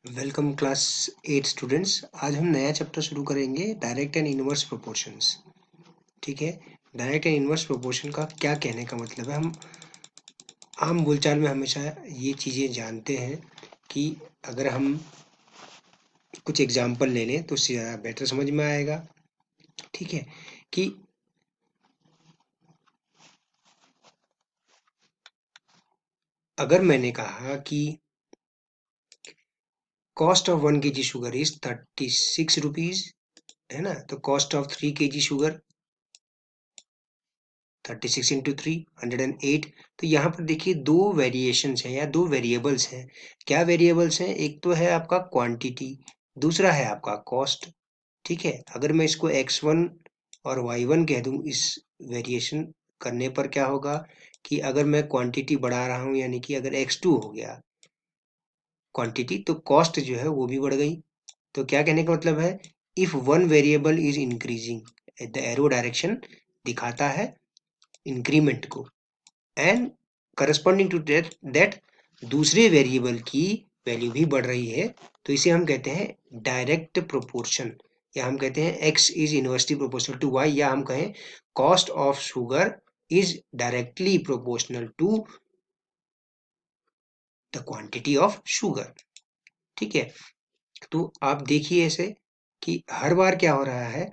Welcome class 8 students. आज हम नया चैप्टर शुरू करेंगे, डायरेक्ट एंड इनवर्स प्रोपोर्शंस। ठीक है। डायरेक्ट एंड इनवर्स प्रोपोर्शन का क्या कहने का मतलब है, हम आम बोलचाल में हमेशा ये चीज़ें जानते हैं कि अगर हम कुछ एग्जाम्पल ले लें तो उससे ज़्यादा बेटर समझ में आएगा। ठीक है कि अगर मैंने कहा कि cost of 1 kg sugar is 36 rupees, है ना, तो cost of 3 kg sugar 36 into 3 108। तो यहाँ पर देखिए दो वेरिएशंस हैं या दो वेरिएबल्स हैं। क्या वेरिएबल्स हैं? एक तो है आपका क्वांटिटी, दूसरा है आपका कॉस्ट। ठीक है। अगर मैं इसको x1 और y1 कह दूं, इस वेरिएशन करने पर क्या होगा कि अगर मैं क्वांटिटी बढ़ा रहा हूं, यानी कि अगर x2 हो गया क्वांटिटी, तो कॉस्ट जो है वो भी बढ़ गई। तो क्या कहने का मतलब है, if one variable is increasing, the arrow direction दिखाता है इंक्रीमेंट को, एंड करस्पॉन्डिंग टू दैट दूसरे वेरिएबल की वैल्यू भी बढ़ रही है, तो इसे हम कहते हैं डायरेक्ट प्रोपोर्शन, या हम कहते हैं x is inversely proportional to y, या हम कहें cost of sugar is directly proportional to the quantity of sugar. ठीक है। तो आप देखिए ऐसे कि हर बार क्या हो रहा है,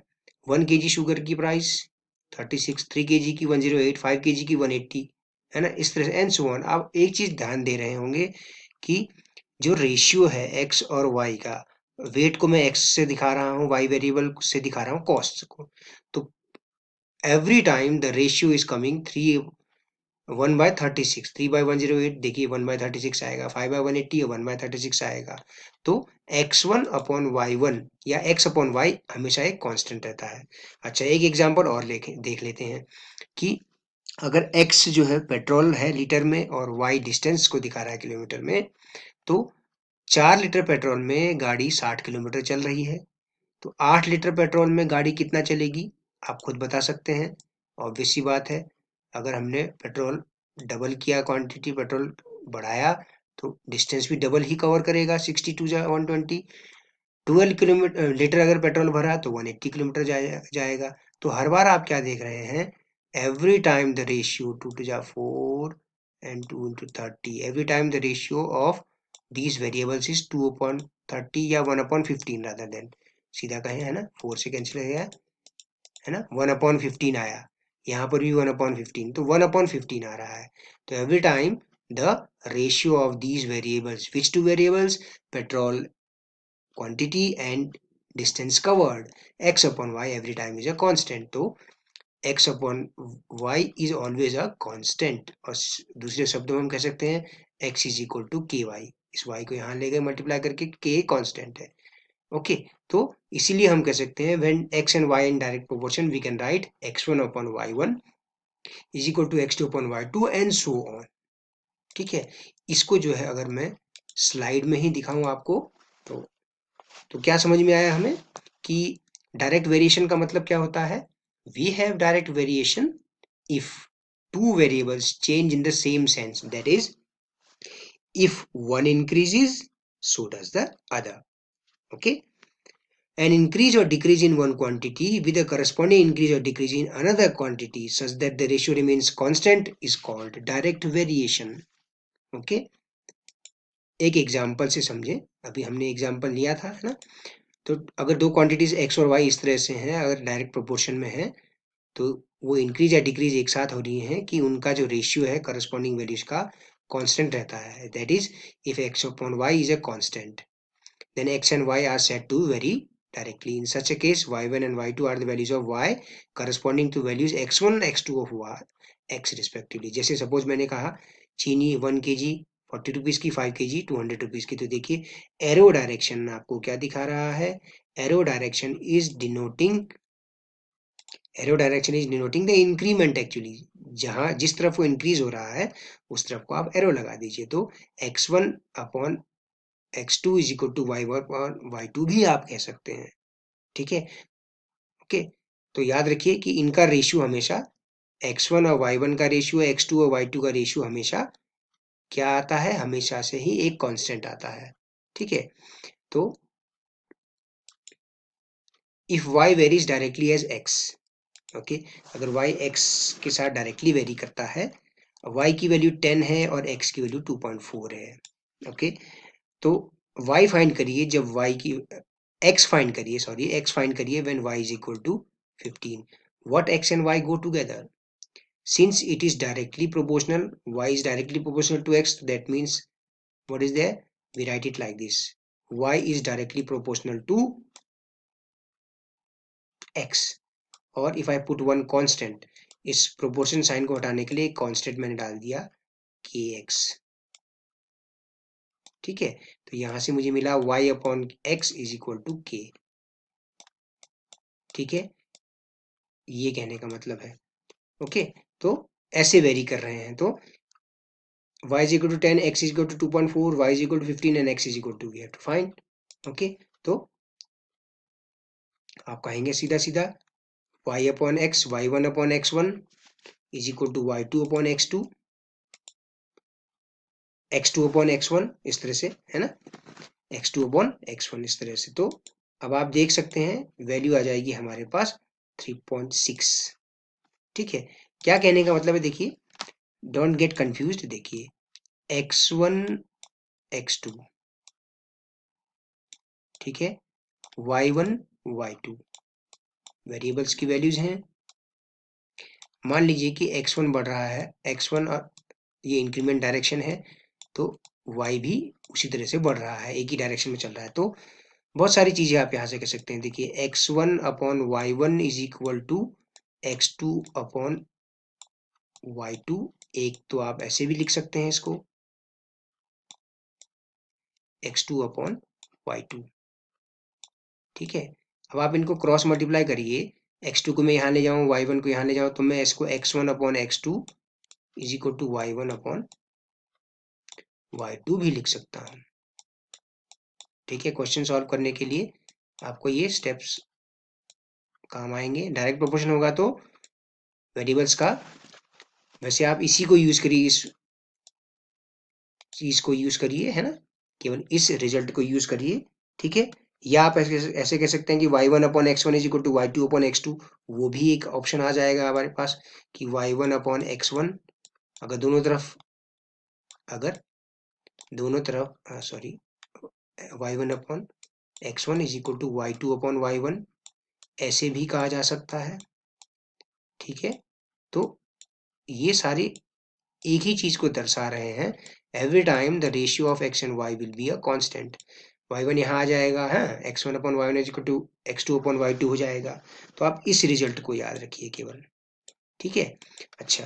1 kg शुगर की प्राइस 36, 3 kg की 108, 5 kg की 180, है ना, इस तरह से एंड सो ऑन। आप एक चीज ध्यान दे रहे होंगे कि जो रेशियो है एक्स और वाई का, वेट को मैं एक्स से दिखा रहा हूँ, वाई वेरिएबल से दिखा रहा हूँ कॉस्ट को, तो every time the ratio is coming 1/36। 3/108 देखिए 1/36 आएगा, 5/180 1/36 आएगा। तो x1/y1 या x अपॉन वाई हमेशा एक कांस्टेंट रहता है। अच्छा, एक एग्जांपल और देख लेते हैं कि अगर x जो है पेट्रोल है लीटर में और y डिस्टेंस को दिखा रहा है किलोमीटर में, तो 4 लीटर पेट्रोल में गाड़ी 60 किलोमीटर चल रही है, तो 8 लीटर पेट्रोल में गाड़ी कितना चलेगी, आप खुद बता सकते हैं। ऑब्वियस सी बात है, अगर हमने पेट्रोल डबल किया, क्वांटिटी पेट्रोल बढ़ाया, तो डिस्टेंस भी डबल ही कवर करेगा। 62 जा 120, 12 किलोमीटर लीटर अगर पेट्रोल भरा तो 180 किलोमीटर जाएगा। तो हर बार आप क्या देख रहे हैं, every time the ratio 2 to जा 4 and 2 into 30, every time the ratio of these variables is 2/30 या 1/15 rather than, सीधा कहें, है ना, 4 से कैंसिल हो गया, है ना, 1/15 आया, यहाँ पर भी 1/15, तो 1/15 आ रहा है। तो every time the ratio of these variables, which two variables, petrol quantity and distance covered, x upon y every time is a constant. तो x upon y is always a constant, और दूसरे शब्दों में हम कह सकते हैं x इज इक्वल टू के वाई। इस y को यहाँ ले गए मल्टीप्लाई करके, k कांस्टेंट है। ओके, तो इसीलिए हम कह सकते हैं when x and y in direct proportion we can write x1 upon y1 is equal to x2 upon y2 and so on. ठीक है। इसको जो है अगर मैं स्लाइड में ही दिखाऊं आपको, तो क्या समझ में आया हमें कि डायरेक्ट वेरिएशन का मतलब क्या होता है। We have direct variation if two variables change in the same sense, that is, if one increases so does the other. Okay, an increase or decrease in one quantity with a corresponding increase or decrease in another quantity such that the ratio remains constant is called direct variation. Okay, एक example से समझें, अभी हमने example लिया था, है ना। तो अगर दो क्वांटिटीज x और y इस तरह से हैं, अगर डायरेक्ट प्रोपोर्शन में है, तो वो इंक्रीज या डिक्रीज एक साथ हो रही हैं कि उनका जो रेशियो है करस्पॉन्डिंग वैल्यूज का कांस्टेंट रहता है। That is, if x upon y is a constant, then x and y are said to vary directly. In such a case, y1 and y2 are the values of y corresponding to values x1 x2 of y x respectively. जैसे suppose मैंने कहा चीनी 1 kg 40 rupees की, 5 kg 200 rupees की, तो देखिए arrow direction आपको क्या दिखा रहा है, arrow direction is denoting, arrow direction is denoting the increment actually, जहां जिस तरफ वो इंक्रीज हो रहा है उस तरफ को आप एरो लगा दीजिए। तो x1 upon x2 is equal to y1 upon y2 भी आप कह सकते हैं। ठीक है। ओके, तो याद रखिए कि इनका रेशियो हमेशा x1 और y1 का रेशियो, x2 और y2 का रेशियो हमेशा क्या आता है, हमेशा से ही एक कांस्टेंट आता है। ठीक है। तो if y varies directly as x, okay, अगर y x के साथ डायरेक्टली वेरी करता है, y की वैल्यू 10 है और x की वैल्यू 2.4 है, ओके, तो y फाइंड करिए जब y की x फाइंड करिए, सॉरी x फाइंड करिए when y is equal to 15. What x and y go together? Since it is directly proportional, y is directly proportional to x, that means what is there? We write it like this: y is directly proportional to x. और if I put one constant, इस proportion sign को हटाने के लिए एक constant मैंने डाल दिया kx, ठीक है। तो यहां से मुझे मिला y upon x is equal to k, ठीक है, ये कहने का मतलब है, ओके। तो ऐसे वेरी कर रहे हैं, तो y is equal to 10, x is equal to 2.4, y is equal to 15 and x is equal to, we have to find, okay. तो आप कहेंगे सीधा सीधा y upon x, y1 upon x1 is equal to y2 upon x2, x2 upon x1, इस तरह से, है ना, x2 अपॉन x1 इस तरह से। तो अब आप देख सकते हैं वैल्यू आ जाएगी हमारे पास 3.6, ठीक है। क्या कहने का मतलब है, देखिए, डोंट गेट कंफ्यूज्ड, देखिए x1 x2, ठीक है, y1 y2 वेरिएबल्स की वैल्यूज हैं। मान लीजिए कि x1 बढ़ रहा है, x1 और ये इंक्रीमेंट डायरेक्शन है, तो y भी उसी तरह से बढ़ रहा है, एक ही डायरेक्शन में चल रहा है। तो बहुत सारी चीजें आप यहाँ से कह सकते हैं, देखिए x1 upon y1 is equal to x2 upon y2, एक तो आप ऐसे भी लिख सकते हैं इसको x2 अपॉन y2, ठीक है। अब आप इनको क्रॉस मल्टीप्लाई करिए, x2 को मैं यहाँ ले जाऊँ, y1 को यहाँ ले जाऊँ, तो मैं इसको x1 upon x2 is equal to y1 upon y2 भी लिख सकता हूँ, ठीक है। क्वेश्चन सॉल्व करने के लिए आपको ये स्टेप्स काम आएंगे। डायरेक्ट प्रोपोर्शन होगा तो वेरिएबल्स का, वैसे आप इसी को यूज करिए, इस चीज को यूज करिए, है ना, केवल इस रिजल्ट को यूज करिए, ठीक है। या आप ऐसे कह सकते हैं कि y1 upon x1 is equal to y2 upon x2, वो भी एक ऑप्शन आ जाएगा हमारे पास कि y1 अपॉन x1, अगर दोनों तरफ sorry y1 upon x1 is equal to y2 upon y1, ऐसे भी कहा जा सकता है, ठीक है। तो ये सारे एक ही चीज को दर्शा रहे हैं, every time the ratio of x and y will be a constant. y1 यहाँ आ जाएगा, है, x1 upon y1 is equal to x2 upon y2 हो जाएगा। तो आप इस रिजल्ट को याद रखिए केवल, ठीक है। अच्छा,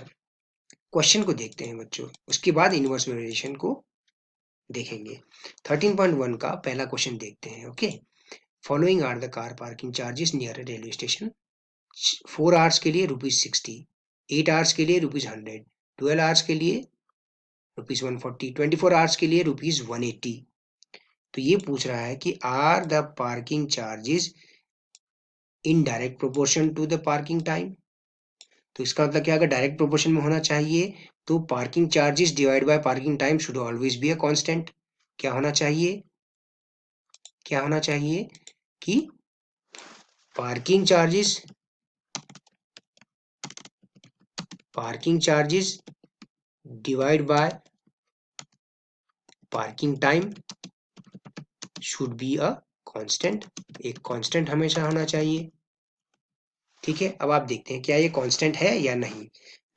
क्वेश्चन को देखते हैं बच्चों, उसके बाद इनवर्स वेरिएशन को देखेंगे। 13.1 का पहला क्वेश्चन देखते हैं, okay. Following are the car parking charges near railway station. 4 hours के लिए ₹60, 8 आवर्स के लिए ₹100, 12 आवर्स के लिए ₹140, 24 आवर्स के लिए ₹180। तो ये पूछ रहा है कि are the parking charges in direct proportion to the parking time. तो इसका मतलब क्या, अगर डायरेक्ट प्रोपोर्शन में होना चाहिए तो parking charges divide by parking time should always be a constant. क्या होना चाहिए, क्या होना चाहिए कि parking charges divide by parking time should be a constant, एक कांस्टेंट हमेशा होना चाहिए, ठीक है। अब आप देखते हैं क्या ये कांस्टेंट है या नहीं।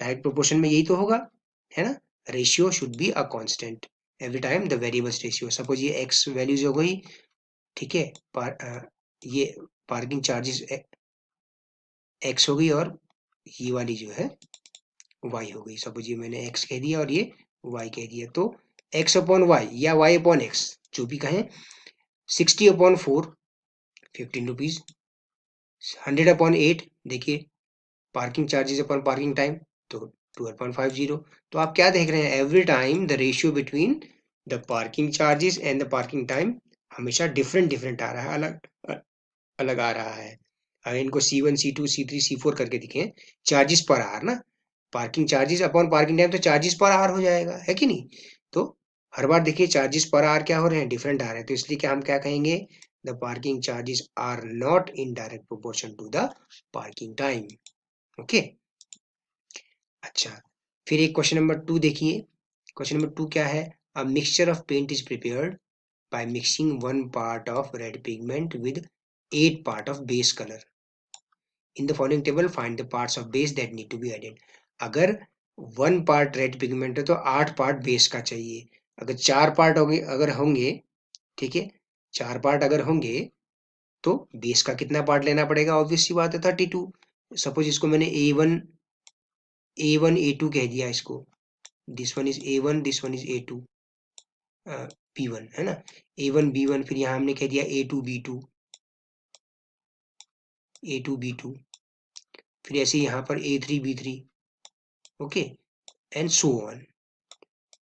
डायरेक्ट प्रोपोर्शन में यही तो होगा, है ना, ratio should be a constant every time the variables ratio. Suppose ये एक्स वैल्यूज हो गई, ठीक है, ये पार्किंग चार्जेस एक्स हो गई और ये वाली जो है वाई हो गई। सपोज ये मैंने एक्स कह दिया और ये वाई कह दिया, तो एक्स अपॉन वाई या वाई अपॉन एक्स जो भी कहें, 60 अपॉन 4 ₹15, 100 अपॉन 8 देखिए parking charges upon parking time, तो 12.50। तो आप क्या देख रहे हैं, every time the ratio between the parking charges and the parking time हमेशा डिफरेंट डिफरेंट आ रहा है, अलग आ रहा है। अगर इनको C1 C2 C3 C4 करके दिखें, चार्जेस पर आवर ना, parking charges upon parking time, तो चार्जेस पर आवर हो जाएगा, है कि नहीं। तो हर बार देखिए चार्जेस पर आवर क्या हो रहे हैं, डिफरेंट आ रहे हैं, तो इसलिए क्या हम क्या कहेंगे, the parking charges are not in direct proportion to the parking time. Okay, अच्छा, फिर एक क्वेश्चन नंबर 2 देखिए। क्वेश्चन नंबर 2 क्या है, a mixture of paint is prepared by mixing 1 part of red pigment with 8 part of base colour in the following table, find the parts of base that need to be added. अगर 1 part red pigment है तो 8 part base का चाहिए। अगर 4 part होंगे, अगर होंगे, ठीक है, 4 पार्ट अगर होंगे तो बेस का कितना पार्ट लेना पड़ेगा, ऑब्वियस सी बात है 32। सपोज इसको मैंने A1 A2 कह दिया इसको, this one is A1, this one is A2 B1 है ना, A1 B1, फिर यहाँ हमने कह दिया A2 B2, A2 B2, फिर ऐसे यहाँ पर A3 B3, okay, and so on.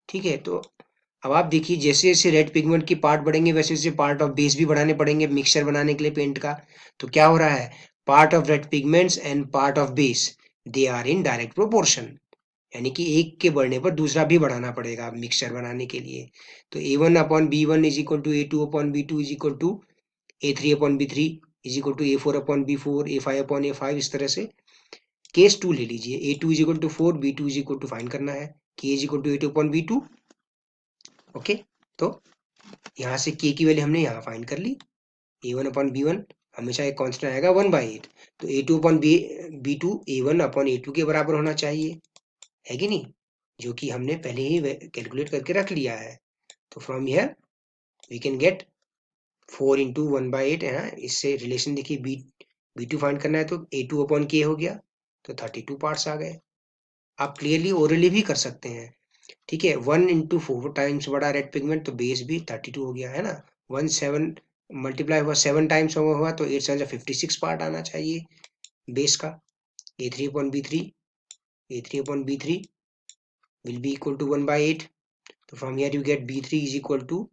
ठीक है, तो अब आप देखिए जैसे जैसे रेड पिगमेंट की पार्ट बढ़ेंगे वैसे वैसे पार्ट ऑफ बेस भी बढ़ाने पड़ेंगे मिक्सचर बनाने के लिए पेंट का। तो क्या हो रहा है, part of red pigments and part of base they are in direct proportion, यानी कि एक के बढ़ने पर दूसरा भी बढ़ाना पड़ेगा मिक्सचर बनाने के लिए। तो A1/B1 is equal to A2/B2 is equal to A3/B3 is equal to A4/B4, A5/A5, इस तरह से। केस 2 ले लीजिए, A2 is equal to 4, B2 is equal to find करना है, K is equal to A2/B2। Okay, तो यहाँ से K की वैल्यू हमने यहाँ फाइंड कर ली। A1/B1 हमेशा एक कांस्टेंट आएगा 1/8, तो A2/B2 A1/A2 के बराबर होना चाहिए, है कि नहीं, जो कि हमने पहले ही कैलकुलेट करके रख लिया है। तो from here we can get 4 into 1/8 है, इससे रिलेशन देखिए, B2 फाइंड करना है तो A2/K हो गया, तो 32 पार्ट्स आ गए। आप क्लियरली ओरली भी कर सकते हैं, ठीक है, 1 इंटू 4 टाइम्स बड़ा रेड पिगमेंट तो बेस भी 32 हो गया है ना, 7 मल्टीप्लाई हुआ 7 टाइम्स हुआ तो 8 7 56 पार्ट आना चाहिए बेस का। A3/B3 A3/B3 will be equal to 1/8, so from here you get B3 is equal to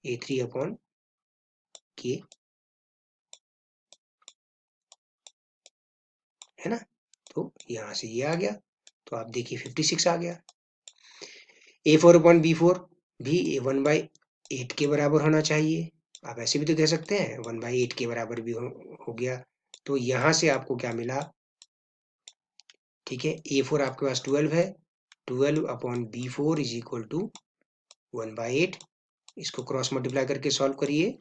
A3/K, है ना, तो यहाँ से ये आ गया, तो आप देखिए 56 आ गया। A4/B4 भी 1/8 के बराबर होना चाहिए, आप ऐसे भी तो कह सकते हैं 1/8 के बराबर भी हो गया। तो यहाँ से आपको क्या मिला, ठीक है, A4 आपके पास 12 है, 12/B4 इज इक्वल टू 1/8, इसको क्रॉस मल्टीप्लाई करके सॉल्व करिए,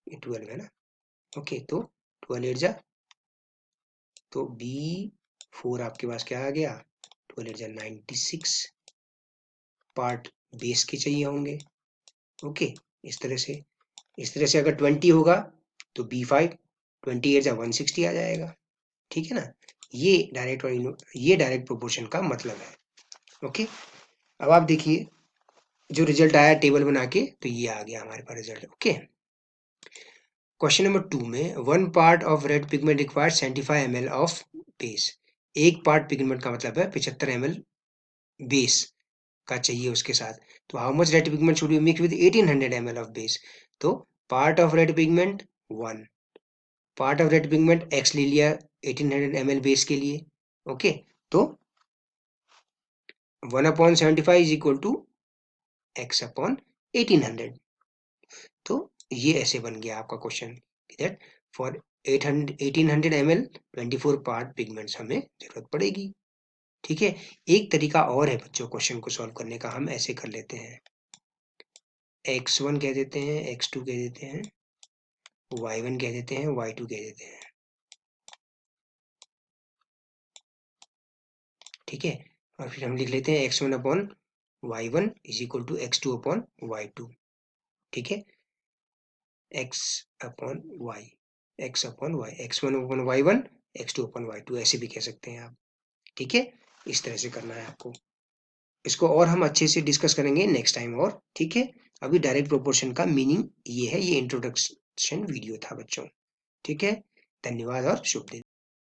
ये 12 है ना, ओके, तो 12 8 जा, तो B4 आपके पास क्या आ गया, 12 8 जा 96 पार्ट बेस के चाहिए होंगे। ओके, इस तरह से अगर 20 होगा तो B5 28 जा 160 आ जाएगा, ठीक है ना, ये डायरेक्ट प्रोपोर्शन का मतलब है। ओके, अब आप देखिए जो रिजल्ट आया टेबल बना के, तो ये आ गया हमारे पास रिजल्ट। ओके, क्वेश्चन नंबर 2 में 1 part of red pigment required 75 ml of base, एक पार्ट पिगमेंट का मतलब है 75 ml बेस का चाहिए उसके साथ, तो how much red pigment should be mix with 1800 ml of base, तो part of red pigment 1, part of red pigment x ले लिया 1800 ml बेस के लिए। ओके, तो 1/75 इज इक्वल टू x/1800, तो ये ऐसे बन गया आपका question, that for 1800 ml 24 part pigments हमें जरूरत पड़ेगी। ठीक है, एक तरीका और है बच्चों क्वेश्चन को सॉल्व करने का, हम ऐसे कर लेते हैं, x1 कह देते हैं, x2 कह देते हैं, y1 कह देते हैं, y2 कह देते हैं, ठीक है, और फिर हम लिख लेते हैं x1/y1 is equal to x2/y2, ठीक है, x/y, x/y, x1/y1, x2/y2 ऐसे भी कह सकते हैं आप, ठीक है, इस तरह से करना है आपको। इसको और हम अच्छे से डिस्कस करेंगे नेक्स्ट टाइम और, ठीक है, अभी डायरेक्ट प्रोपोर्शन का मीनिंग ये है, ये इंट्रोडक्शन वीडियो था बच्चों, ठीक है, धन्यवाद और शुभ दिन।